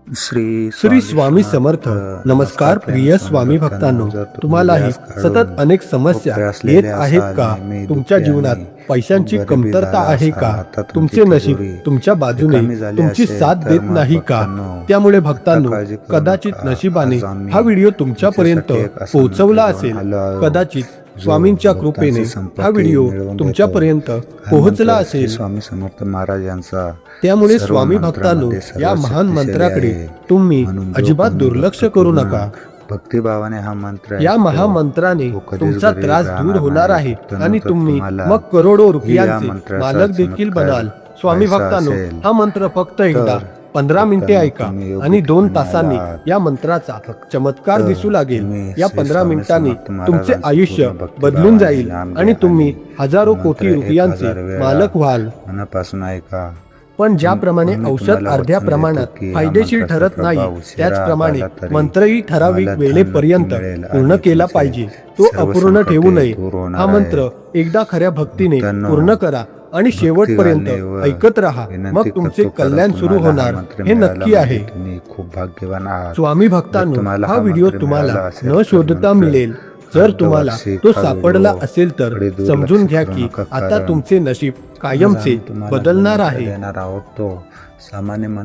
श्री स्वामी समर्थ. नमस्कार प्रिय स्वामी भक्तांनो, तुम्हालाही सतत अनेक समस्या येत आहेत का? तुमच्या जीवनात पैशांची कमतरता आहे का? तुमचे नशीब तुमच्या बाजूने तुमची साथ देत नाही का? त्यामुळे भक्तांनो, कदाचित नशिबाने हा व्हिडिओ तुमच्यापर्यंत पोहोचवला असेल. कदाचित स्वामींच्या कृपेने हा व्हिडिओ तुमच्यापर्यंत पोहोचला असेल. स्वामी समर्थ महाराज यांचा. त्यामुळे स्वामी भक्तांनो, या महान मंत्राकडे तुम्ही अजिबात दुर्लक्ष करू नका. भक्तिभावाने हा मंत्र, या महामंत्राने तुमचा त्रास दूर होणार आहे आणि तुम्ही मग करोडो रुपयांचे मालक देखील बनाल. स्वामी भक्तांनो, हा मंत्र फक्त एकदा 15 मिनिटे ऐका आणि 2 तासांनी या मंत्राचा चमत्कार दिसू लागेल. या 15 मिनिटांनी तुमचे आयुष्य बदलून जाईल आणि तुम्ही हजारो कोटी रुपयांचे मालक व्हाल. मनापासून ऐका. पण ज्याप्रमाणे औषध अर्ध्या प्रमाणात फायदेशीर ठरत नाही, त्याचप्रमाणे मंत्रही ठराविक वेळेपर्यंत पूर्ण केला पाहिजे. तो अपूर्ण ठेवू नये. हा मंत्र एकदा खऱ्या भक्तीने पूर्ण करा आणि शेवटपर्यंत ऐकत राहा. मग तुमचे कल्याण सुरू होणार, हे नक्की आहे. खूप भाग्यवान आहात. स्वामी भक्तांनो, हा व्हिडिओ तुम्हाला न शोधता मिळेल. जर तुम्हाला तो सापडला असेल तर समजून घ्या की आता तुमचे नशीब कायमचे बदलणार आहे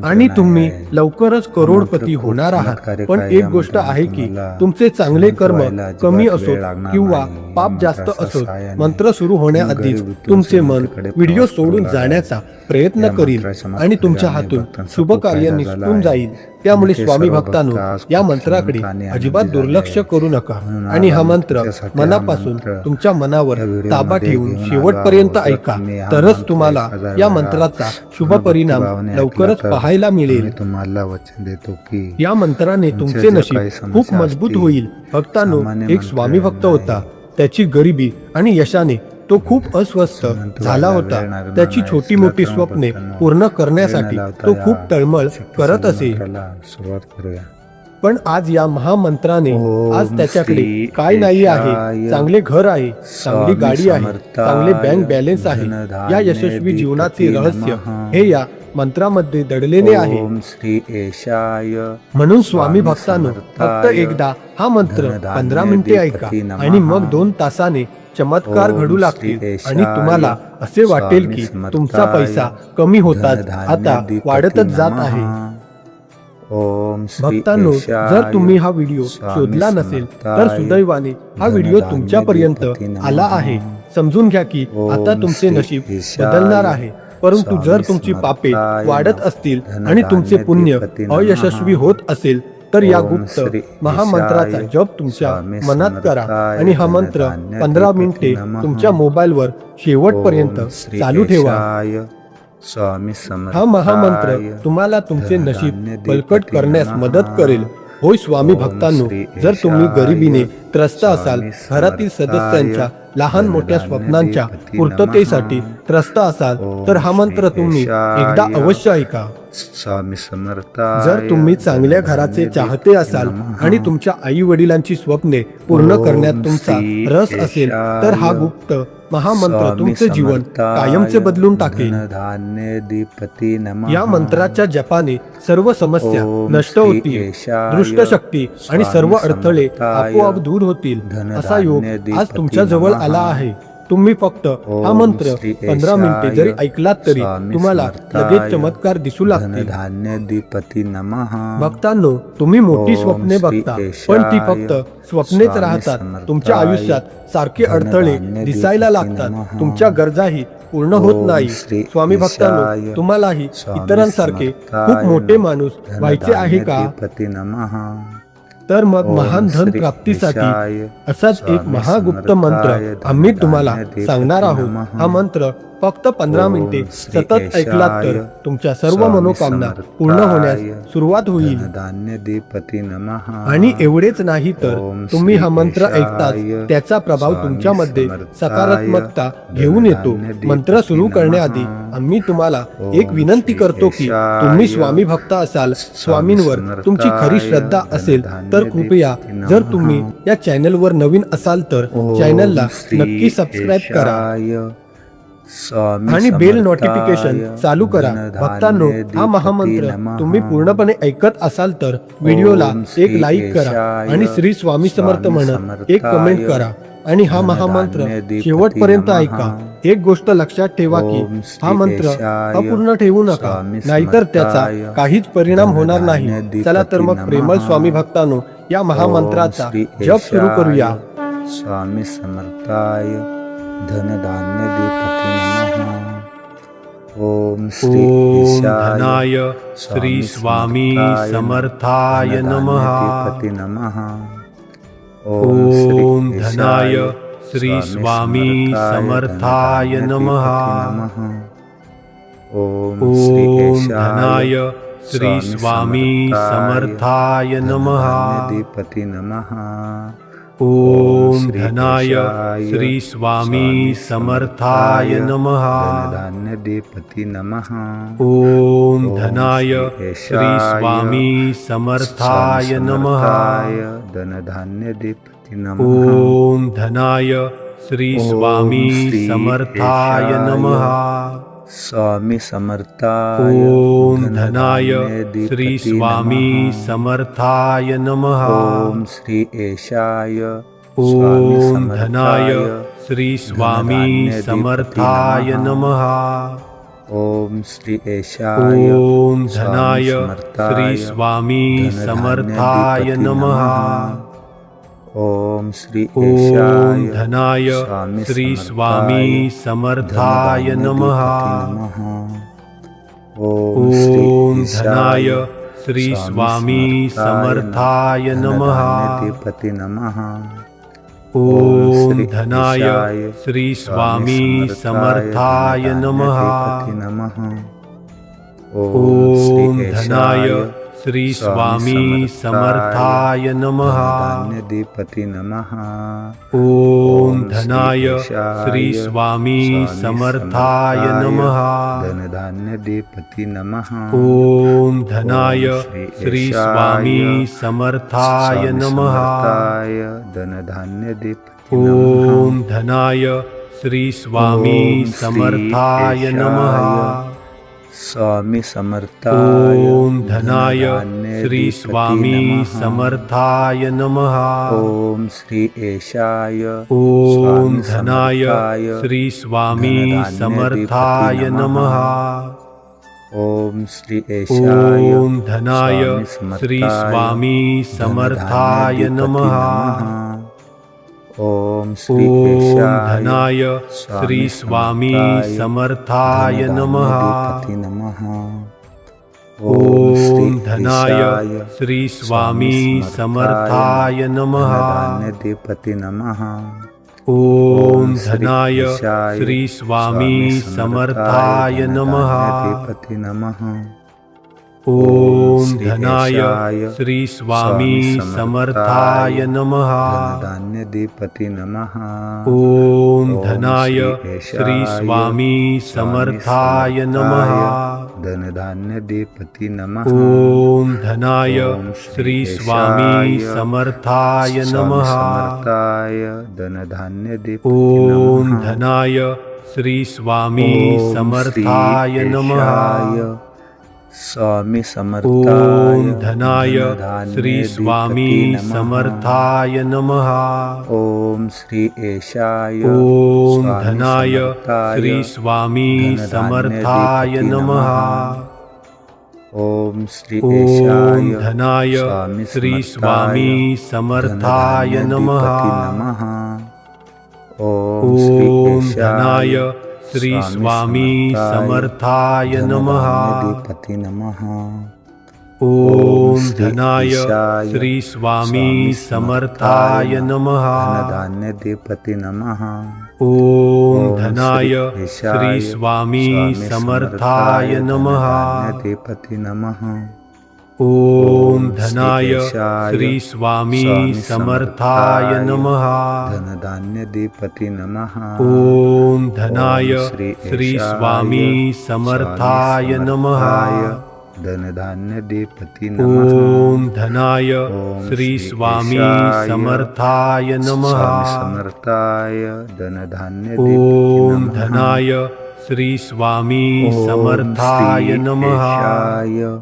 आणि तुम्ही लवकरच करोडपती होणार आहात. पण एक गोष्ट आहे की तुमचे चांगले कर्म कमी असोत किंवा पाप जास्त असोत, मंत्र सुरू होण्याआधीच तुमचे मन व्हिडिओ सोडून जाण्याचा प्रयत्न करील आणि तुमच्या हातून शुभ कार्य निसटून जाईल. त्यामुळे स्वामी भक्तांनो, या मंत्राकडे अजिबात दुर्लक्ष करू नका आणि हा मंत्र मनापासून तुमच्या मनावर ताबा ठेवून शेवटपर्यंत ऐका. तरच तुम्हाला या मंत्राचा शुभ परिणाम लवकरच पाहायला मिळेल. तुम्हाला वचन देतो की या मंत्राने तुमचे नशीब खूप मजबूत होईल. भक्तांनो, एक स्वामी भक्त होता. त्याची गरिबी आणि यशाने तो खूप अस्वस्थ झाला होता. त्याची छोटी मोठी स्वप्ने पूर्ण करण्यासाठी तो खूप तळमळ करत असे. सुरुवात करूया. पण आज या महामंत्राने आज त्याच्याकडे काय नाही आहे. चांगले घर आहे, चांगली गाडी आहे, चांगले बँक बॅलन्स आहे. या यशस्वी जीवनाचे रहस्य हे या मंत्रामध्ये दडलेले आहे. म्हणून स्वामी भक्तांनो, फक्त एकदा हा मंत्र 15 मिनिटे ऐका आणि मग 2 तासाने चमत्कार घडू लागतील आणि तुम्हाला असे वाटेल की तुमचा पैसा कमी होताच आता वाढतच जात आहे. भक्तांनो, जर तुम्ही हा व्हिडिओ शोधला नसेल तर सुदैवाने हा व्हिडिओ तुमच्यापर्यंत आला आहे. समजून घ्या की आता तुमचे नशीब बदलणार आहे. परंतु जर तुमची पापे वाढत असतील आणि तुमचे पुण्य अयशस्वी होत असेल तर या गुप्त महामंत्राचा जप तुमच्या मनात करा आणि हा मंत्र 15 मिनिटे तुमच्या मोबाईलवर शेवटपर्यंत चालू ठेवा. हा महामंत्र तुम्हाला तुमचे नशीब बळकट करण्यास मदत करेल. होय स्वामी भक्तांनो, जर तुम्ही गरिबीने त्रस्त असाल, घरातील सदस्यांच्या लहान मोठ्या स्वप्नांच्या पूर्ततेसाठी त्रस्त असाल तर हा मंत्र तुम्ही एकदा अवश्य ऐका. स्वामी समर्थ. जर तुम्ही चांगल्या घराचे चाहते असाल आणि तुमच्या आई वडिलांची स्वप्ने पूर्ण करण्यात तुमचा रस असेल तर हा गुप्त महामंत्र तुमचे जीवन कायमचे बदलून टाकेल. या मंत्राच्या जपाने सर्व समस्या नष्ट होतील, दृष्ट शक्ती आणि सर्व अडथळे आपोआप दूर होतील. असा योग आज तुमच्या जवळ आला आहे. तुम्ही फक्त हा मंत्र 15 मिनिटे जरी ऐकलात तरी तुम्हाला लगेच चमत्कार दिसू लागतील. भक्तांनो, तुम्ही मोठी स्वप्ने बघता पण ती फक्त स्वप्नेच राहतात. तुमच्या आयुष्यात सारखे अडथळे दिसायला लागतात. तुमच्या गरजाही पूर्ण होत नाही. स्वामी भक्तांनो, तुम्हालाही इतरांसारखे खूप मोठे माणूस व्हायचे आहे का? तर मग महान धन प्राप्तीसाठी असाच एक महागुप्त मंत्र आम्ही तुम्हाला सांगणार आहोत. हा मंत्र फक्त 15 मिनिटे सतत ऐकलात तर तुमच्या सर्व मनोकामना पूर्ण होण्यास सुरुवात होईल. आणि एवढेच नाही तर तुम्ही हा मंत्र ऐकताच त्याचा प्रभाव तुमच्यामध्ये सकारात्मकता घेऊन येतो. मंत्र सुरू करण्याआधी आम्ही तुम्हाला एक विनंती करतो की तुम्ही स्वामी भक्त असाल, स्वामींवर तुमची खरी श्रद्धा असेल तर कृपया जर तुम्ही या चॅनलवर नवीन असाल तर चॅनलला नक्की सबस्क्राईब करा. स्वामी आणि बेल समर्थाय नोटिफिकेशन चालू करा. धनधान्य भक्तांनो, हा महामंत्र देवते नमः. तुम्ही पूर्णपणे ऐकत असाल तर व्हिडिओला ओम एक श्री लाईक करा येशाय आणि श्री स्वामी समर्थ स्वामी म्हणत एक समर्थाय कमेंट करा. आणि हा महामंत्र धनधान्य देवते शेवटपर्यंत नमः. ऐका. एक गोष्ट लक्षात ठेवा की ओम श्री हा मंत्र येशाय अपूर्ण ठेवू नका, स्वामी नाहीतर त्याचा समर्थाय काहीच परिणाम होणार नाही. धनधान्य चला तर मग देवते प्रेमळ नमः. स्वामी भक्तांनो, या महामंत्राचा ओम श्री जप सुरू करूया. येशाय स्वामी समर्थाय धनधान्य देवते नमः. ओम श्री ओम येशाय धनाय श्री स्वामी समर्थाय नमः. धनधान्य देवते नमः. ओम धनाय श्री स्वामी समर्थाय नमः. ओम ओम धनाय श्री स्वामी समर्थाय नमः. देवते नमः. ओम धनाय श्री स्वामी समर्थाय नमः. धनधान्य देवते नमः. ओम धनाय श्री स्वामी समर्थाय नमः. धनधान्य देवते नमः. ओम धनाय श्री स्वामी समर्थाय नमः. स्वामी समर्थाय ओम धनाय श्री स्वामी समर्थाय नमः. ओम श्री येशाय ओम धनाय श्री स्वामी समर्थाय नमः. ओम श्री येशाय ओम धनाय श्री स्वामी समर्थाय नमः. ओम श्री ओम येशाय धनाय श्री स्वामी समर्थाय नमः. ओम धनाय श्री स्वामी समर्थाय नमः. देवते नमः. ओम धनाय श्री स्वामी समर्थाय नमः. ओम धनाय श्री स्वामी समर्थाय नमः. देवते नमः. ओम धनाय श्री स्वामी समर्थाय नमः. धनधान्य देवते नमः. ओम धनाय श्री स्वामी समर्थाय नमः. धनधान्य देवते ओम धनाय श्री स्वामी समर्थाय नमः. स्वामी समर्थाय ओम धनाय श्री स्वामी समर्थाय नमः. ओम श्री येशाय ओम धनाय श्री स्वामी समर्थाय नमः. ओम श्री येशाय ओम धनाय श्री स्वामी समर्थाय नमः. ओम श्री ओम येशाय धनाय श्री स्वामी समर्थाय नमः. ओम धनाय श्री स्वामी समर्थाय नमः. देवते नमः. ओम धनाय श्री स्वामी समर्थाय नमः. देवते नमः. ओम धनाय श्री स्वामी समर्थाय नमः. धनधान्य देवते नमः. ओम धनाय श्री स्वामी समर्थाय नमः. धनधान्य देवते नमः. ओम धनाय श्री स्वामी समर्थाय नमः. धनधान्य देवते ओम धनाय श्री स्वामी समर्थाय नमः. स्वामी समर्थाय ओम धनाय श्री स्वामी समर्थाय नमः. ओम श्री येशाय ओम धनाय श्री स्वामी समर्थाय नमः. ओम श्री ओम येशाय धनाय श्री स्वामी समर्थाय नमः. ओम ओम धनाय श्री स्वामी समर्थाय नमः. देवते नमः. ओम धनाय श्री स्वामी समर्थाय नमः. धनधान्य देवते नमः. ओम धनाय श्री स्वामी समर्थाय नमः. देवते नमः. ओम धनाय श्री स्वामी समर्थाय नमः. धनधान्य देवते नमः. ओम धनाय श्री स्वामी समर्थाय नमः. धनधान्यदेपती नमः. ओम धनाय ओम श्री स्वामी येशाय समर्थाय नमः. स्वामी समर्थाय धनधान्यदेपती ओम नमः. धनाय श्री स्वामी ओम समर्थाय श्री नमः. येशाय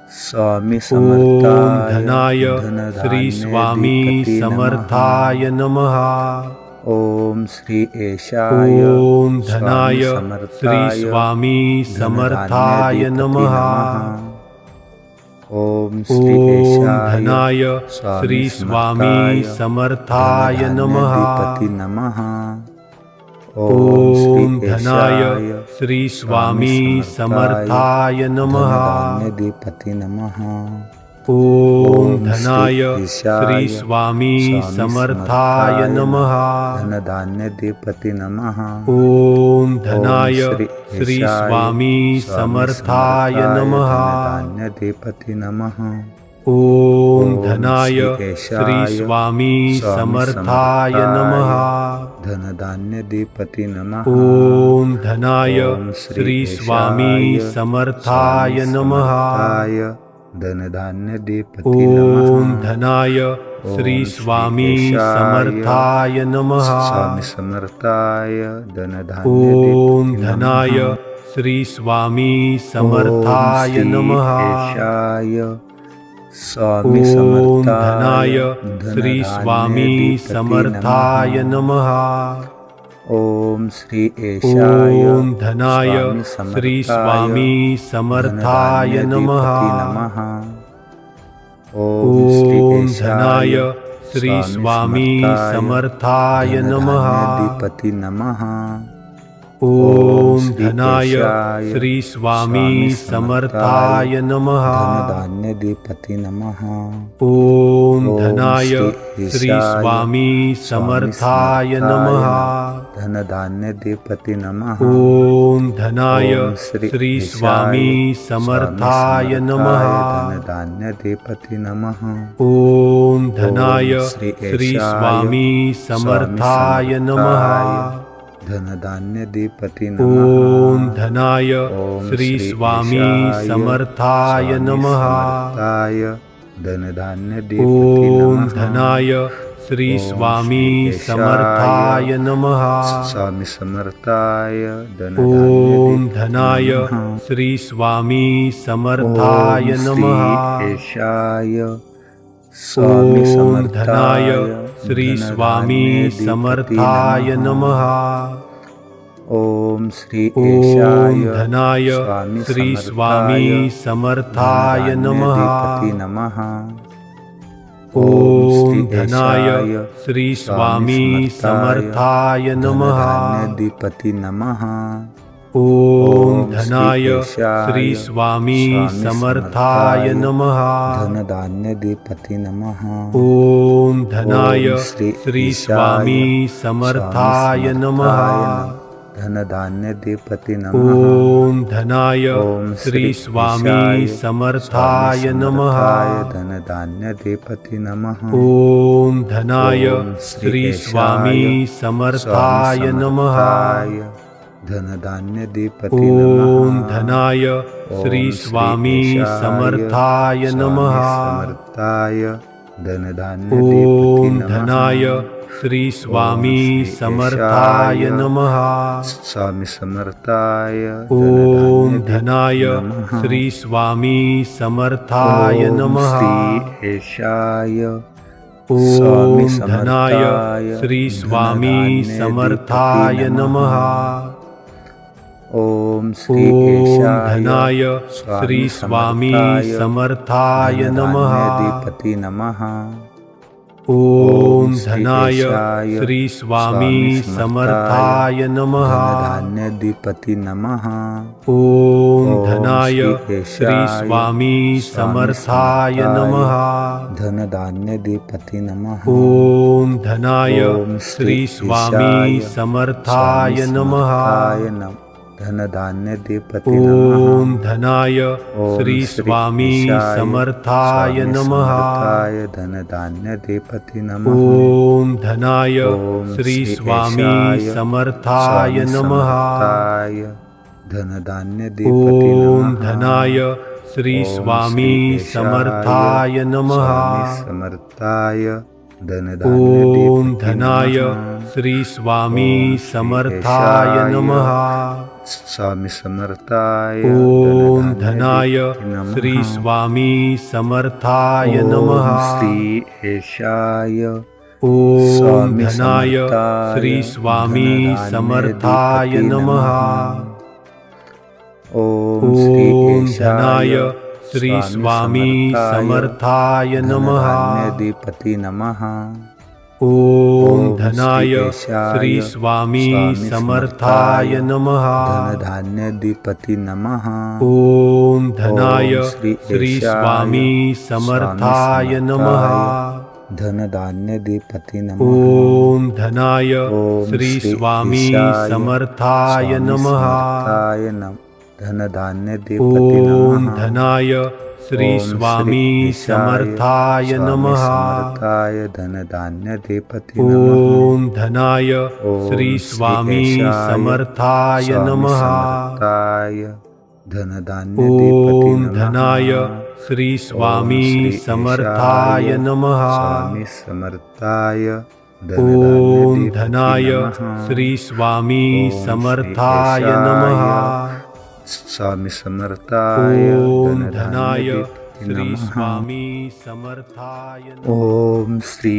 स्वामी ओम समर्थाय धनाय श्री स्वामी धनधान्यदेपती नमः. समर्थाय नमः. ओम श्री येशाय ओम धनाय स्वामी श्री समर्थाय स्वामी समर्थाय नमः. ओम श्री ओम येशाय धनाय श्री स्वामी समर्थाय नमः. धनधान्यदेपती नमः. ओम धनाय श्री स्वामी समर्थाय नमः. धनधान्यदेपती नमः. ओम धनाय श्री स्वामी समर्थाय नमः. धनधान्यदेपती नमः. ओम धनाय श्री स्वामी समर्थाय नमः. धनधान्यदेपती नमः. ओम धनाय श्री स्वामी समर्थाय नमः. धनधान्यदेपती नमः. ओम धनाय श्री स्वामी समर्थाय नमः. धनधान्यदेपती नमः. ओम धनाय श्री स्वामी समर्थाय नमः. स्वामी समर्थाय धनधान्यदेपती ओम धनाय श्री स्वामी समर्थाय नमः. स्वामी ओम समर्थाय धनाय श्री स्वामी समर्थाय नमः. ओम श्री येशाय ओम धनाय श्री स्वामी समर्थाय नमः. ओम धनाय श्री स्वामी समर्थाय नमः. धनधान्यदेपती नमः. ओम धनाय श्री स्वामी समर्थाय नमः. धनधान्यदेपती नमः. ओम धनाय श्री स्वामी समर्थाय नमः. धनधान्यदेपती नमः. ओम धनाय श्री स्वामी समर्थाय नमः. धनधान्यदेपती नमः. ओम धनाय श्री स्वामी समर्थाय नमः. धनधान्यदेपती नमः. ओम धनाय श्री स्वामी समर्थाय नमः. धनधान्यदेपती ओम नमः. धनाय श्री स्वामी समर्थाय नमः. स्वामी समर्थाय ओम धनाय श्री स्वामी समर्थाय नमः. येशाय स्वामी ओम धनाय समर्थाय श्री स्वामी समर्थाय नमः. ओम श्री ओम येशाय धनाय श्री स्वामी समर्थाय नमः. नमः. ओम धनाय श्री स्वामी समर्थाय नमः. धनधान्यदेपती नमः. ओम धनाय श्री स्वामी समर्थाय नमः. धनधान्यदेपती नमः. ओम धनाय श्री स्वामी समर्थाय नमः. धनधान्यदेपती नमः. ओम धनाय श्री स्वामी समर्थाय नमः. धनधान्यदेपती नमः. ओम धनाय श्री स्वामी समर्थाय नमः. धनधान्यदेपती ओम नमः. धनाय श्री स्वामी समर्थाय नमः. समर्थाय धनधान्यदेपती ओम नमः. धनाय श्री स्वामी समर्थाय नमः. स्वामी समर्थाय ओम धनाय श्री स्वामी समर्थाय नमः. येशाय ओम धनाय श्री स्वामी समर्थाय नमः. ओम श्री ओम येशाय धनाय श्री स्वामी समर्थाय नमः. धनधान्यदेपती नमः. ओम धनाय श्री स्वामी समर्थाय नमः. धनधान्यदेपती नमः. ओम धनाय श्री स्वामी समर्थाय नमः. धनधान्यदेपती नमः. ओम धनाय श्री स्वामी समर्थाय नमः. धनधान्यदेपती नमः. ओम धनाय श्री स्वामी समर्थाय नमः. धनधान्यदेपती नमः. ओम धनाय श्री स्वामी समर्थाय नमः. धनधान्यदेपती ओम नमः. धनाय श्री ओम स्वामी श्री समर्थाय नमः. स्वामी समर्थाय धनधान्य ओम देपते धनाय नमः. श्री स्वामी ओम श्री समर्थाय येशाय नमः. स्वामी समर्थाय ओम धनाय देपते नमः. श्री स्वामी समर्थाय ओम नमः. श्री येशाय ओम स्वामी धनाय समर्थाय श्री स्वामी धनधान्य समर्थाय देपते नमः. ओम ओम धनाय श्री स्वामी समर्थाय नमः. देपते नमः. ओम धनाय श्री स्वामी समर्थाय नमः. धनधान्य देपते नमः. ओम धनाय ओम श्री स्वामी समर्थाय नमः. धनधान्य देपते नमः. ओम धनाय ओम श्री स्वामी येशाय समर्थाय नमः. धनधान्य देपते ओम नमः. धनाय श्री ओम स्वामी येशाय समर्थाय स्वामी नमः. समर्थाय धनधान्य देपते नमः. ओम धनाय ओम श्री स्वामी येशाय समर्थाय स्वामी नमः. समर्थाय धनधान्य देपते ओम नमः. धनाय श्री स्वामी ओम श्री समर्थाय येशाय नमः. स्वामी समर्थाय ओम धनधान्य धनाय देपते नमः. श्री स्वामी ओम श्री समर्थाय येशाय नमः. स्वामी समर्थाय ओम धनधान्य धनाय देपते श्री नमः. स्वामी समर्थाय नमः. ओम श्री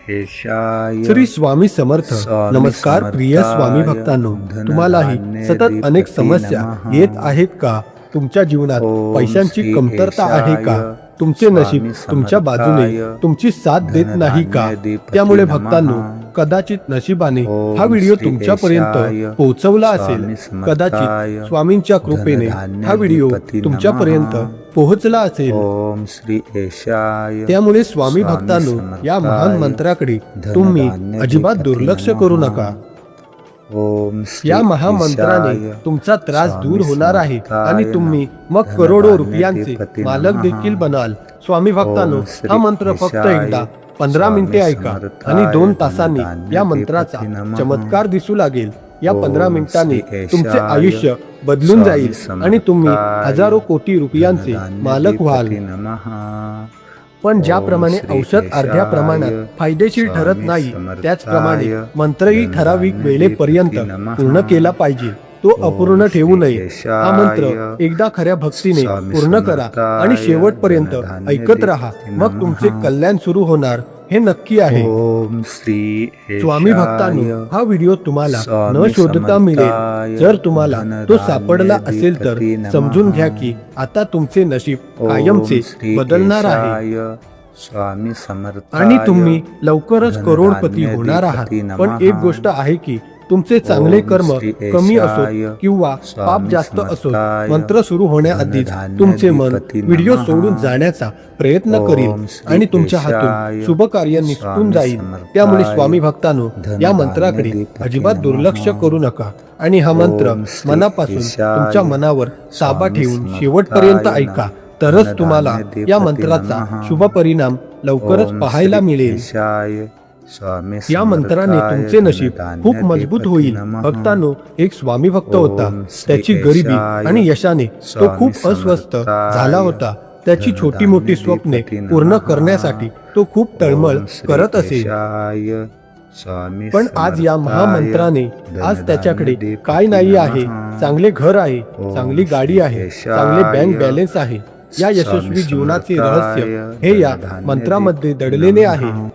येशाय श्री स्वामी समर्थ. स्वामी नमस्कार प्रिय स्वामी समर्थाय भक्तांनो, धनधान्य तुम्हालाही सतत अनेक देपते समस्या नमः. येत आहेत का? तुमच्या जीवनात ओम पैशांची श्री कमतरता आहे का? येशाय तुमचे नशीब स्वामी तुमच्या बाजूने समर्थाय तुमची साथ देत नाही का? धनधान्य देपते त्यामुळे नमः. भक्तांनो, कदाचित नशिबाने ओम हा व्हिडिओ श्री तुमच्यापर्यंत येशाय पोहोचवला असेल. स्वामी समर्थाय कदाचित स्वामींच्या कृपेने धनधान्य हा व्हिडिओ देपते तुमच्यापर्यंत नमः. पोहोचला असेल. ओम श्री येशाय त्यामुळे स्वामी स्वामी भक्तांनो, या महान समर्थाय मंत्राकडे तुम्ही धनधान्य अजिबात देपते दुर्लक्ष नमः. करू नका. ओम श्री या महामंत्राने येशाय तुमचा त्रास स्वामी दूर होणार आहे समर्थाय आणि तुम्ही मग धनधान्य करोडो रुपयांचे देपते मालक नमः. देखील बनाल. स्वामी भक्तांनो, ओम श्री हा मंत्र फक्त येशाय एकदा 15 मिनिटे स्वामी ऐका समर्थाय आणि 2 तासांनी धनधान्य या देपते मंत्राचा नमः. चमत्कार दिसू लागेल. या ओम 15 मिनिटांनी श्री तुमचे येशाय आयुष्य बदलून स्वामी जाईल आणि तुम्ही समर्थाय हजारो कोटी रुपयांचे धनधान्य मालक व्हाल. देपते नमः. पण ज्याप्रमाणे ओम श्री औषध अर्ध्या येशाय प्रमाणात फायदेशीर ठरत स्वामी नाही, समर्थाय त्याचप्रमाणे मंत्रही ठराविक धनधान्य वेळेपर्यंत देपते नमः. पूर्ण केला पाहिजे. तो ओम अपूर्ण ठेवू श्री नये. येशाय हा मंत्र एकदा खऱ्या भक्तीने स्वामी पूर्ण करा समर्थाय आणि शेवटपर्यंत धनधान्य ऐकत राहा. देपते मग तुमचे नमः. कल्याण सुरू होणार हे नक्की आहे. ओम श्री येशाय स्वामी भक्तांनो, हा व्हिडिओ तुम्हाला न स्वामी शोधता मिळेल. समर्थाय जर तुम्हाला तो धनधान्य सापडला असेल तर देपते नमः. समजून घ्या की आता तुमचे नशीब ओम कायमचे श्री बदलणार आहे येशाय स्वामी समर्थाय आणि तुम्ही लवकरच धनधान्य करोडपती होणार आहात. देपते नमः. पण एक गोष्ट आहे की तुमचे चांगले ओम कर्म श्री कमी येशाय असो किंवा पाप स्वामी जास्त असो, समर्थाय मंत्र सुरू होण्याआधीच धनधान्य तुमचे मन देपते व्हिडिओ नमः. सोडून जाण्याचा प्रयत्न ओम करील श्री आणि तुमच्या येशाय हातून शुभ कार्य निसटून स्वामी जाईल. समर्थाय त्यामुळे स्वामी भक्तांनो, या धनधान्य मंत्राकडे देपते अजिबात नमः. दुर्लक्ष करू नका आणि हा मंत्र ओम श्री मनापासून येशाय तुमच्या मनावर ताबा स्वामी ठेवून समर्थाय शेवटपर्यंत ऐका. तरच धनधान्य तुम्हाला देपते या मंत्राचा नमः. शुभ परिणाम लवकरच ओम पाहायला श्री मिळेल. येशाय स्वामी या मंत्राने समर्थाय तुमचे नशीब धनधान्य खूप मजबूत देपते होईल. नमः. भक्तांनो, एक स्वामी भक्त होता. ओम श्री त्याची गरिबी येशाय आणि यशाने तो स्वामी खूप अस्वस्थ समर्थाय झाला होता. त्याची छोटी मोठी धनधान्य स्वप्ने देपते नमः. पूर्ण करण्यासाठी तो खूप तळमळ ओम श्री करत असे. येशाय स्वामी पण आज या समर्थाय महामंत्राने आज त्याच्याकडे धनधान्य काय नाही देपते आहे. नमः. चांगले घर आहे, ओम चांगली गाडी श्री आहे, येशाय चांगले बँक बॅलन्स आहे. या स्वामी यशस्वी जीवनाचे समर्थाय रहस्य हे या धनधान्य मंत्रामध्ये देपते दडलेले नमः. आहे.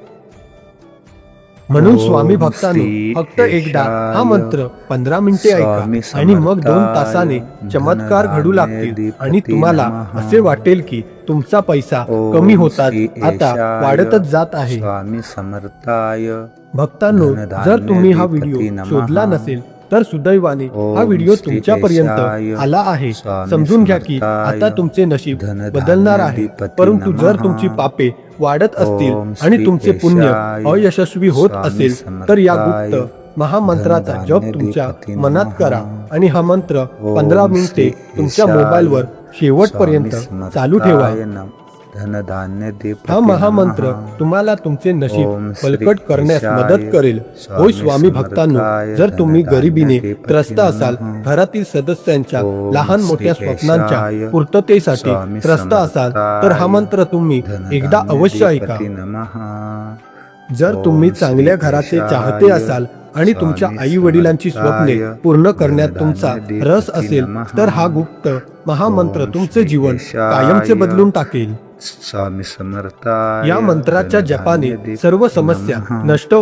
म्हणून ओम स्वामी भक्तांनो, श्री फक्त एकदा हा येशाय मंत्र 15 मिनिटे ऐका स्वामी आणि मग 2 समर्थाय तासाने चमत्कार घडू लागतील धनधान्य आणि तुम्हाला देपते नमः. असे वाटेल की तुमचा पैसा ओम कमी होताच श्री आता येशाय वाढतच जात आहे. स्वामी समर्थाय भक्तांनो, धनधान्य जर तुम्ही हा देपते व्हिडिओ नमः. शोधला नसेल तर सुदैवाने ओम हा व्हिडिओ श्री तुमच्यापर्यंत येशाय आला आहे. स्वामी समजून घ्या की समर्थाय आता तुमचे नशीब धनधान्य बदलणार आहे. देपते परंतु जर नमः. तुमची पापे वाढत असतील ओम आणि श्री तुमचे पुण्य येशाय अयशस्वी होत स्वामी असेल तर या समर्थाय गुप्त महामंत्राचा धनधान्य जप तुमच्या देपते मनात नमः. करा आणि हा मंत्र ओम 15 श्री मिनिटे तुमच्या येशाय मोबाईलवर शेवटपर्यंत स्वामी चालू ठेवा. समर्थाय धनधान्य दे हा महामंत्र तुम्हाला तुमचे नशीब ओम श्री बळकट करण्यास केशाय मदत करेल. स्वामी होय स्वामी भक्तांनो, समर्थाय जर तुम्ही धनधान्य गरिबीने देपती त्रस्त असाल, नमः. घरातील सदस्यांच्या ओम लहान श्री मोठ्या केशाय स्वप्नांच्या पूर्ततेसाठी स्वामी त्रस्त असाल तर हा समर्थाय मंत्र तुम्ही एकदा धनधान्य अवश्य ऐका. देपती नमः. जर ओम तुम्ही श्री चांगल्या घराचे केशाय चाहते असाल आणि तुमच्या स्वामी आई वडिलांची स्वप्ने समर्थाय पूर्ण करण्यात तुमचा धनधान्य रस देपती असेल नमः. तर हा गुप्त महामंत्र ओम तुमचे श्री जीवन केशाय कायमचे बदलून टाकेल. स्वामी समर्थाय या मंत्राच्या जपाने धनधान्य सर्व देपती समस्या नमः. नष्ट